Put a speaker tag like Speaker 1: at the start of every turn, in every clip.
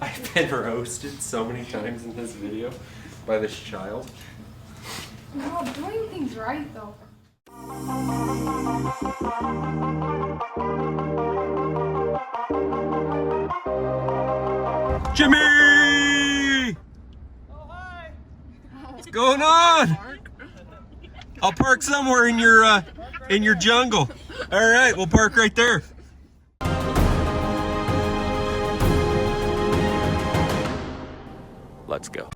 Speaker 1: I've been roasted so many times in this video by this child.
Speaker 2: No, I'm doing things right though.
Speaker 1: Jimmy!
Speaker 3: Oh, hi!
Speaker 1: What's going on? I'll park somewhere in your jungle. All right, we'll park right there. Let's go.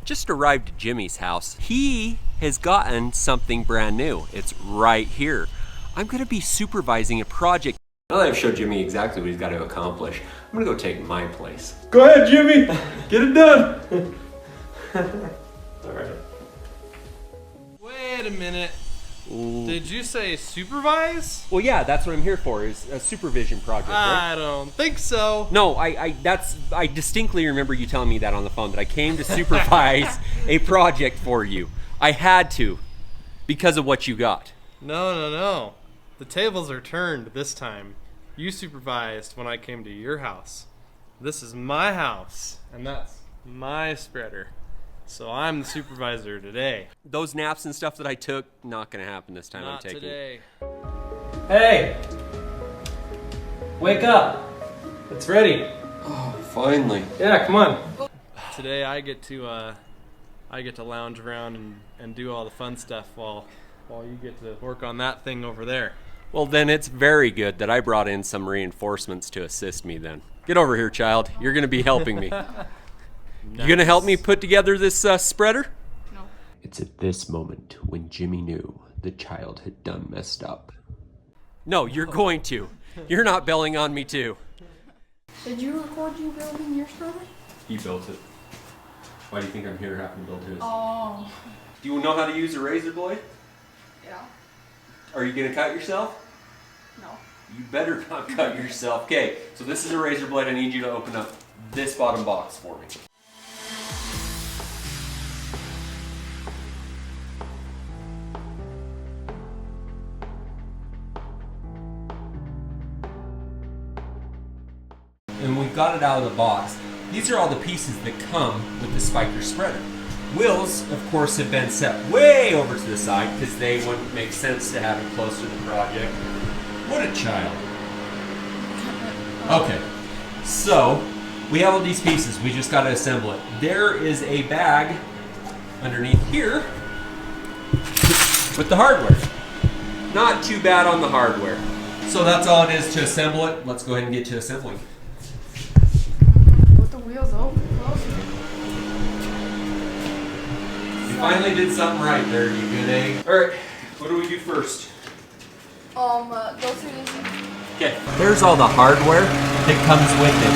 Speaker 1: Just arrived at Jimmy's house. He has gotten something brand new. It's right here. I'm gonna be supervising a project. Now that I've showed Jimmy exactly what he's got to accomplish, I'm gonna go take my place.
Speaker 3: Go ahead, Jimmy! Get it done!
Speaker 1: All right.
Speaker 3: Wait a minute. Did you say supervise?
Speaker 1: Well, yeah, that's what I'm here for, is a supervision project, right?
Speaker 3: I don't think so.
Speaker 1: No, I distinctly remember you telling me that on the phone, that I came to supervise a project for you. I had to, because of what you got.
Speaker 3: No. The tables are turned this time. You supervised when I came to your house. This is my house, and that's my spreader. So I'm the supervisor today.
Speaker 1: Those naps and stuff that I took, not gonna happen this time.
Speaker 3: Not
Speaker 1: I'm taking.
Speaker 3: today.
Speaker 4: Hey! Wake up! It's ready.
Speaker 1: Oh, finally.
Speaker 4: Yeah, come on.
Speaker 3: Today I get to lounge around and do all the fun stuff while you get to work on that thing over there.
Speaker 1: Well, then it's very good that I brought in some reinforcements to assist me then. Get over here, child. You're gonna be helping me. You gonna help me put together this spreader?
Speaker 2: No.
Speaker 1: It's at this moment when Jimmy knew the child had done messed up. No, you're going to. You're not bailing on me too.
Speaker 2: Did you record you building your spreader?
Speaker 1: He built it. Why do you think I'm here having to build his?
Speaker 2: Oh.
Speaker 1: Do you know how to use a razor blade?
Speaker 2: Yeah.
Speaker 1: Are you gonna cut yourself?
Speaker 2: No.
Speaker 1: You better not cut yourself. Okay, so this is a razor blade. I need you to open up this bottom box for me. And we've got it out of the box. These are all the pieces that come with the Spyker Spreader. Wheels, of course, have been set way over to the side because they wouldn't make sense to have it close to the project. What a child. Okay, so we have all these pieces. We just got to assemble it. There is a bag underneath here with the hardware. Not too bad on the hardware. So that's all it is to assemble it. Let's go ahead and get to assembling.
Speaker 2: Put the wheels over closer.
Speaker 1: You finally did something right there, you good egg. All right, what do we do first?
Speaker 2: Go through this.
Speaker 1: Okay. There's all the hardware that comes with it.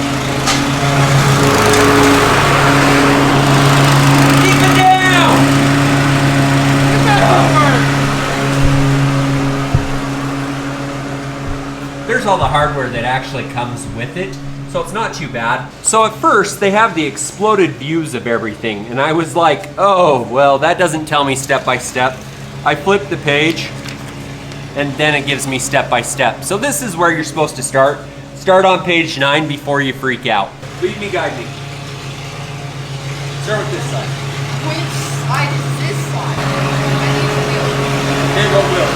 Speaker 1: Keep it down! There's all the hardware that actually comes with it, so it's not too bad. So at first, they have the exploded views of everything, and I was like, oh, well, that doesn't tell me step by step. I flipped the page, and then it gives me step by step. So this is where you're supposed to start. Start on page 9 before you freak out. Lead me, guide me. Start with this side.
Speaker 2: Which side is this side? I need a wheel.
Speaker 1: Okay, what wheel?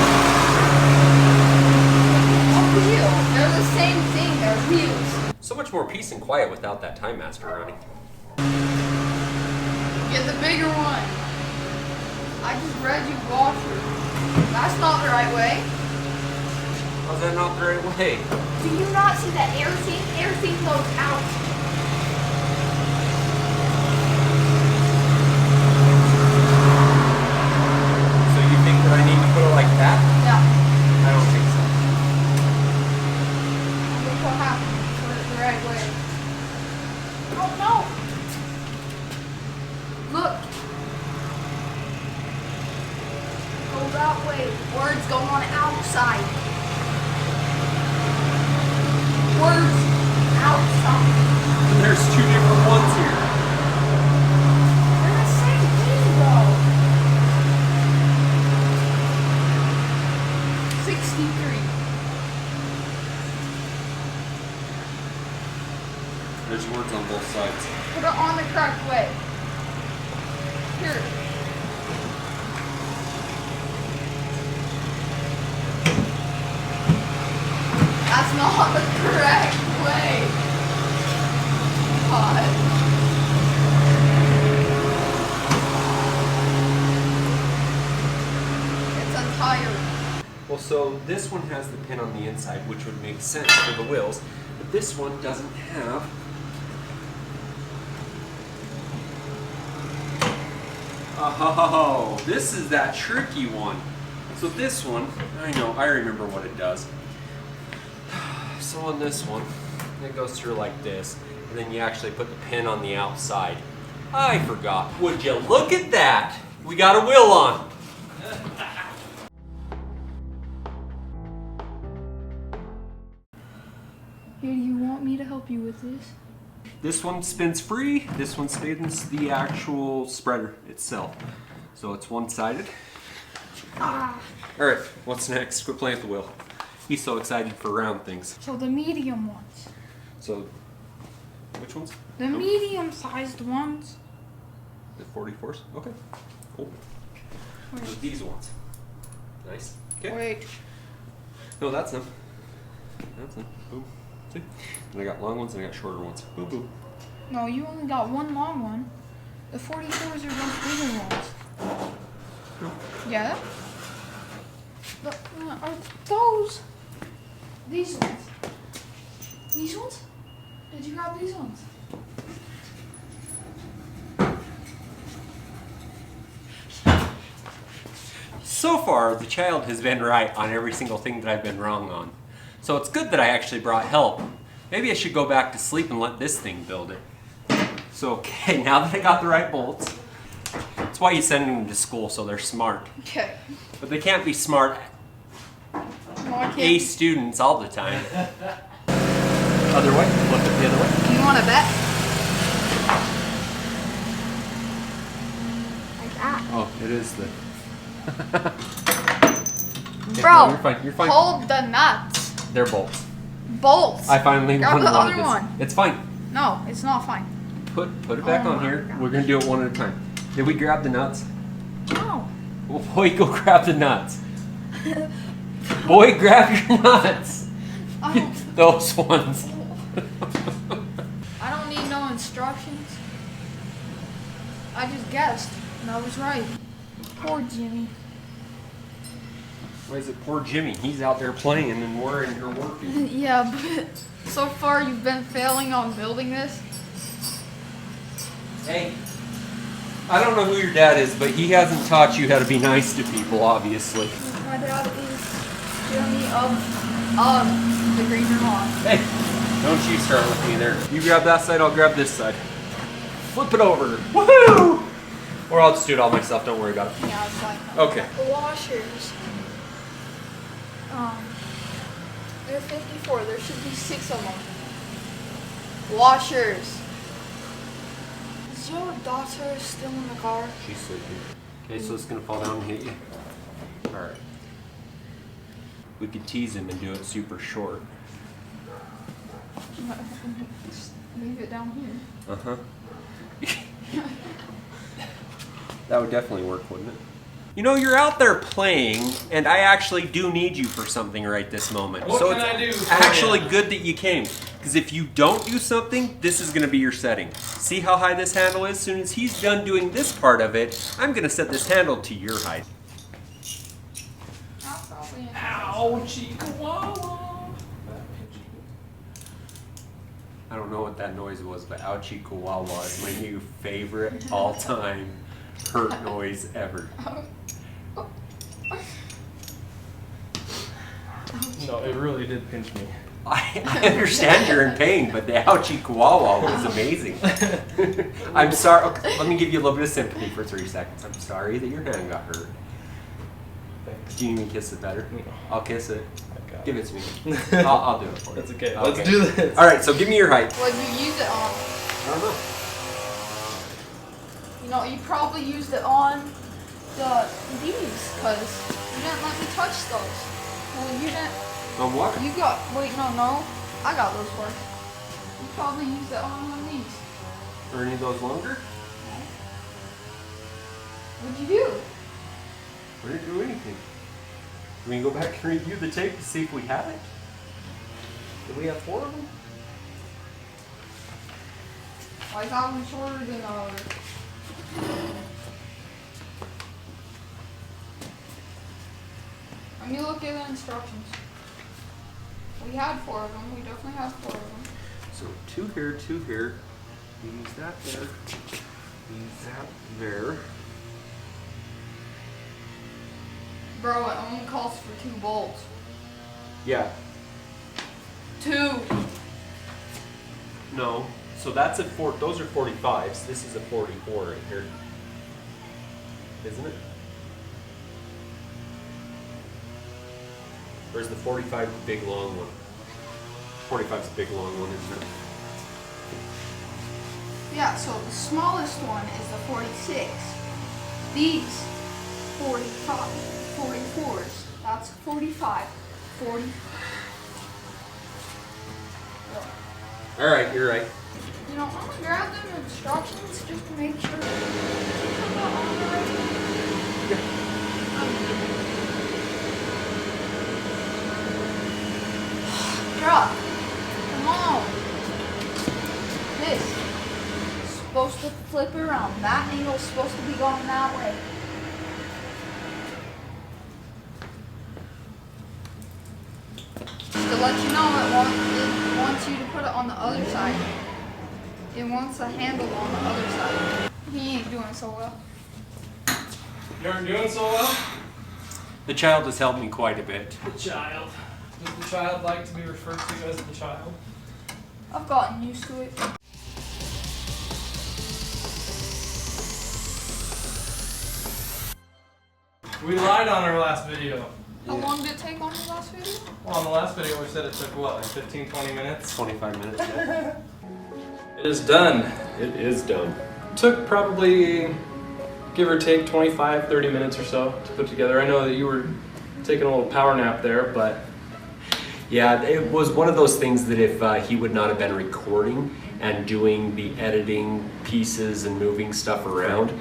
Speaker 2: A wheel. They're the same thing. They're wheels.
Speaker 1: So much more peace and quiet without that Time Master running.
Speaker 2: Get the bigger one. I just read you washer. That's not the right way.
Speaker 1: How's that not the right way?
Speaker 2: Do you not see that everything goes out?
Speaker 1: So you think that I need to put it like that?
Speaker 2: Yeah.
Speaker 1: I don't think so.
Speaker 2: Look what happened. Put it the right way. Oh no! Look. Go that way. Words go on outside. Words outside.
Speaker 1: There's two different ones here.
Speaker 2: They're the same thing though.
Speaker 1: on both sides.
Speaker 2: Put it on the correct way. Here. That's not the correct way. God. It's untiring.
Speaker 1: Well, so this one has the pin on the inside, which would make sense for the wheels, but this one doesn't have. Oh, this is that tricky one. So this one, I know, I remember what it does. So on this one, it goes through like this, and then you actually put the pin on the outside. I forgot. Would you look at that? We got a wheel on.
Speaker 2: Here, do you want me to help you with this?
Speaker 1: This one spins free, this one spins the actual spreader itself. So it's one-sided.
Speaker 2: Ah.
Speaker 1: Alright, what's next? Quit playing with the wheel. He's so excited for round things.
Speaker 2: So the medium ones.
Speaker 1: So, which ones?
Speaker 2: The medium-sized ones.
Speaker 1: The 44s? Okay, cool. So these ones. Nice. Okay.
Speaker 2: Wait.
Speaker 1: No, that's them. That's them. Boom. See? And I got long ones and I got shorter ones. Boom, boom.
Speaker 2: No, you only got one long one. The 44s are those bigger ones.
Speaker 1: No.
Speaker 2: Yeah? Are those? These ones? These ones? Did you grab these ones?
Speaker 1: So far, the child has been right on every single thing that I've been wrong on. So it's good that I actually brought help. Maybe I should go back to sleep and let this thing build it. So, okay, now that I got the right bolts, that's why you send them to school, so they're smart.
Speaker 2: Okay.
Speaker 1: But they can't be smart
Speaker 2: No, I can't.
Speaker 1: A students all the time. Other way, flip it the other way.
Speaker 2: You want to bet? Like that.
Speaker 1: Oh, it is the...
Speaker 2: Bro,
Speaker 1: you're fine, you're fine.
Speaker 2: Hold the nuts.
Speaker 1: They're bolts.
Speaker 2: Bolts.
Speaker 1: I finally
Speaker 2: Grab the
Speaker 1: wanted
Speaker 2: other
Speaker 1: this.
Speaker 2: one.
Speaker 1: It's fine.
Speaker 2: No, it's not fine.
Speaker 1: Put it back
Speaker 2: Oh
Speaker 1: on
Speaker 2: my
Speaker 1: here.
Speaker 2: God.
Speaker 1: We're gonna do it one at a time. Did we grab the nuts?
Speaker 2: No.
Speaker 1: Well, boy, go grab the nuts. Boy, grab your nuts.
Speaker 2: I don't,
Speaker 1: Those ones.
Speaker 2: I don't need no instructions. I just guessed, and I was right. Poor Jimmy.
Speaker 1: Why is it poor Jimmy? He's out there playing and we're in here working.
Speaker 2: Yeah, but so far you've been failing on building this.
Speaker 1: Hey, I don't know who your dad is, but he hasn't taught you how to be nice to people, obviously.
Speaker 2: My dad is Jimmy of the Green Lawn.
Speaker 1: Hey, don't you start with me there. You grab that side, I'll grab this side. Flip it over. Woohoo! Or I'll just do it all myself, don't worry about it.
Speaker 2: Yeah, it's like
Speaker 1: Okay.
Speaker 2: washers. They're 54. There should be 6 of them. Washers. Is your daughter still in the car?
Speaker 1: She's sleeping. Okay, so it's gonna fall down and hit you. Alright. We could tease him and do it super short.
Speaker 2: Just leave it down here.
Speaker 1: Uh-huh. That would definitely work, wouldn't it? You know, you're out there playing, and I actually do need you for something right this moment.
Speaker 4: What
Speaker 1: so
Speaker 4: can I do
Speaker 1: it's
Speaker 4: for
Speaker 1: actually
Speaker 4: you?
Speaker 1: good that you came. Because if you don't do something, this is going to be your setting. See how high this handle is? As soon as he's done doing this part of it, I'm going to set this handle to your height.
Speaker 2: I'll probably
Speaker 4: Ouchie, koala.
Speaker 1: I don't know what that noise was, but ouchie koala is my new favorite all-time hurt noise ever.
Speaker 4: No, it really did pinch me.
Speaker 1: I understand you're in pain, but the ouchie koala was amazing. I'm sorry. Okay, let me give you a little bit of sympathy for 3 seconds. I'm sorry that your hand got hurt.
Speaker 4: Thanks.
Speaker 1: Do you need me to kiss it better?
Speaker 4: No.
Speaker 1: I'll kiss it.
Speaker 4: Okay.
Speaker 1: Give it to me. I'll do it for you.
Speaker 4: That's okay. Let's do this.
Speaker 1: All right, so give me your height.
Speaker 2: What did you use it on?
Speaker 1: I don't know.
Speaker 2: You know, you probably used it on these, because you didn't let me touch those. Well, you didn't.
Speaker 1: On what?
Speaker 2: You got. Wait, no. I got those first. You probably used it on one of these.
Speaker 1: Are any of those longer?
Speaker 2: What'd you do?
Speaker 1: We didn't do anything. We can go back and review the tape to see if we have it. Did we have 4 of them?
Speaker 2: I got them shorter than the other. Let me look at the instructions. We had 4 of them. We definitely had 4 of them.
Speaker 1: So 2 here, 2 here. Use that there. Use that there.
Speaker 2: Bro, it only calls for 2 bolts.
Speaker 1: Yeah.
Speaker 2: 2.
Speaker 1: No. So that's a 4. Those are 45s. This is a 44 right here. Isn't it? Or is the 45 the big long one? 45's the big long one, isn't it?
Speaker 2: Yeah, so the smallest one is the 46. These 45, 44s. That's 45. 40.
Speaker 1: All right, you're right.
Speaker 2: You know, I'm gonna grab them instructions just to make sure. Bruh, come on. This is supposed to flip around. That angle's supposed to be going that way. To let you know, it wants you to put it on the other side. It wants a handle on the other side. He ain't doing so well.
Speaker 3: You aren't doing so well?
Speaker 1: The child has helped me quite a bit.
Speaker 3: The child. Does the child like to be referred to as the child?
Speaker 2: I've gotten used to it.
Speaker 3: We lied on our last video.
Speaker 2: How long did it take on the last video?
Speaker 3: Well, on the last video we said it took what, like 15, 20 minutes?
Speaker 1: 25 minutes. Yeah.
Speaker 3: It is done.
Speaker 1: It is done.
Speaker 3: Took probably, give or take, 25, 30 minutes or so to put together. I know that you were taking a little power nap there, but...
Speaker 1: Yeah, it was one of those things that if he would not have been recording and doing the editing pieces and moving stuff around,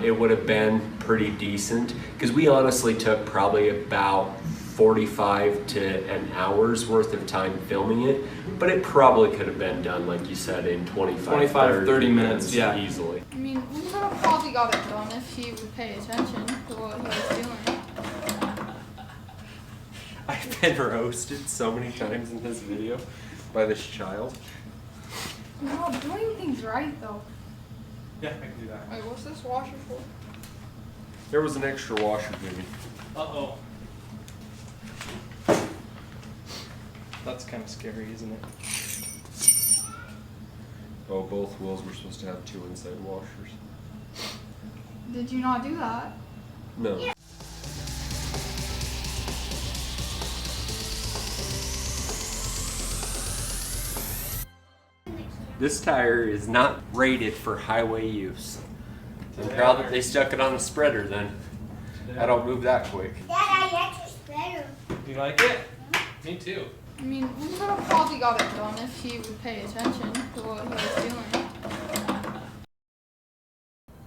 Speaker 1: it would have been pretty decent. Because we honestly took probably about 45 to an hour's worth of time filming it, but it probably could have been done, like you said, in 25
Speaker 3: 30 minutes, yeah.
Speaker 1: Easily.
Speaker 2: I mean, we could have probably got it done if he would pay attention to what he was doing.
Speaker 1: I've been roasted so many times in this video by this child.
Speaker 2: No, I'm doing things right though.
Speaker 3: Yeah, I can do that.
Speaker 2: Wait, what's this washer for?
Speaker 1: There was an extra washer, Jimmy.
Speaker 3: Uh-oh. That's kind of scary, isn't it?
Speaker 1: Oh, both wheels were supposed to have 2 inside washers.
Speaker 2: Did you not do that?
Speaker 1: No. Yeah. This tire is not rated for highway use. I'm proud that they stuck it on the spreader then. I don't move that quick.
Speaker 5: Dad, I like your spreader.
Speaker 3: Do you like it? Me too.
Speaker 2: I mean, we could have probably got it done if he would pay attention to what he was doing.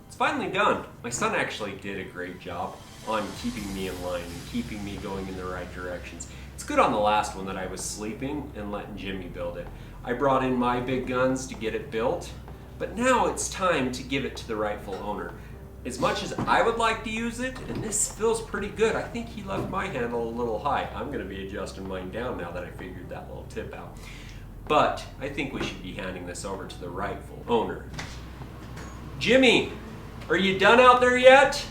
Speaker 1: It's finally done. My son actually did a great job on keeping me in line and keeping me going in the right directions. It's good on the last one that I was sleeping and letting Jimmy build it. I brought in my big guns to get it built, but now it's time to give it to the rightful owner. As much as I would like to use it, and this feels pretty good, I think he left my handle a little high. I'm gonna be adjusting mine down now that I figured that little tip out. But I think we should be handing this over to the rightful owner. Jimmy, are you done out there yet?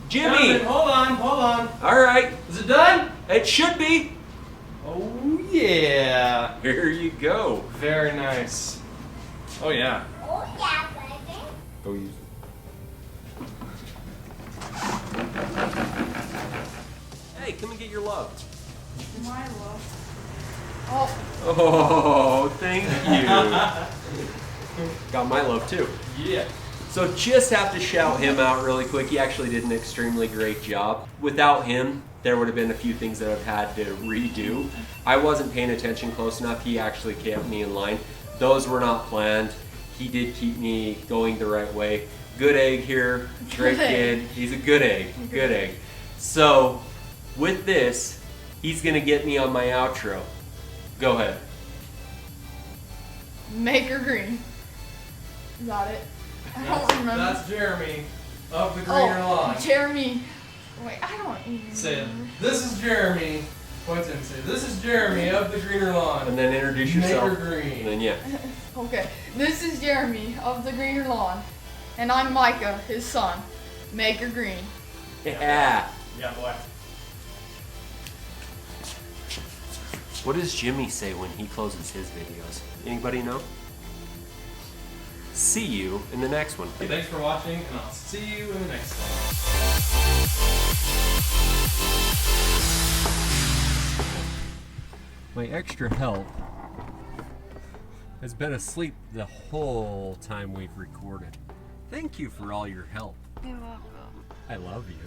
Speaker 1: Jimmy!
Speaker 3: Hold on.
Speaker 1: All right,
Speaker 3: Is it done?
Speaker 1: it should be.
Speaker 3: Oh yeah.
Speaker 1: Here you go.
Speaker 3: Very nice. Oh yeah.
Speaker 5: Oh, yeah, baby.
Speaker 1: Go use it. Hey, come and get your love.
Speaker 2: My love. Oh,
Speaker 1: Oh, thank you. Got my love too.
Speaker 3: Yeah.
Speaker 1: So just have to shout him out really quick. He actually did an extremely great job. Without him, there would have been a few things that I've had to redo. I wasn't paying attention close enough. He actually kept me in line. Those were not planned. he did keep me going the right way. Good egg here, great kid. He's a good egg, good egg. So with this, he's gonna get me on my outro. Go ahead.
Speaker 2: Make her green. Is that it? I don't remember.
Speaker 3: That's Jeremy of the Greener Lawn.
Speaker 2: Jeremy. Wait, I don't even
Speaker 3: Say it.
Speaker 2: remember.
Speaker 3: This is Jeremy. Point and say, this is Jeremy of the Greener Lawn.
Speaker 1: And then introduce yourself.
Speaker 3: Make her green.
Speaker 1: And then yeah.
Speaker 2: Okay, this is Jeremy of the Greener Lawn, and I'm Micah, his son. Make her green.
Speaker 1: Yeah.
Speaker 3: Yeah, boy.
Speaker 1: What does Jimmy say when he closes his videos? Anybody know? See you in the next one.
Speaker 3: Thanks for watching, and I'll see you in the next one.
Speaker 1: My extra help has been asleep the whole time we've recorded. Thank you for all your help.
Speaker 2: You're welcome.
Speaker 1: I love you.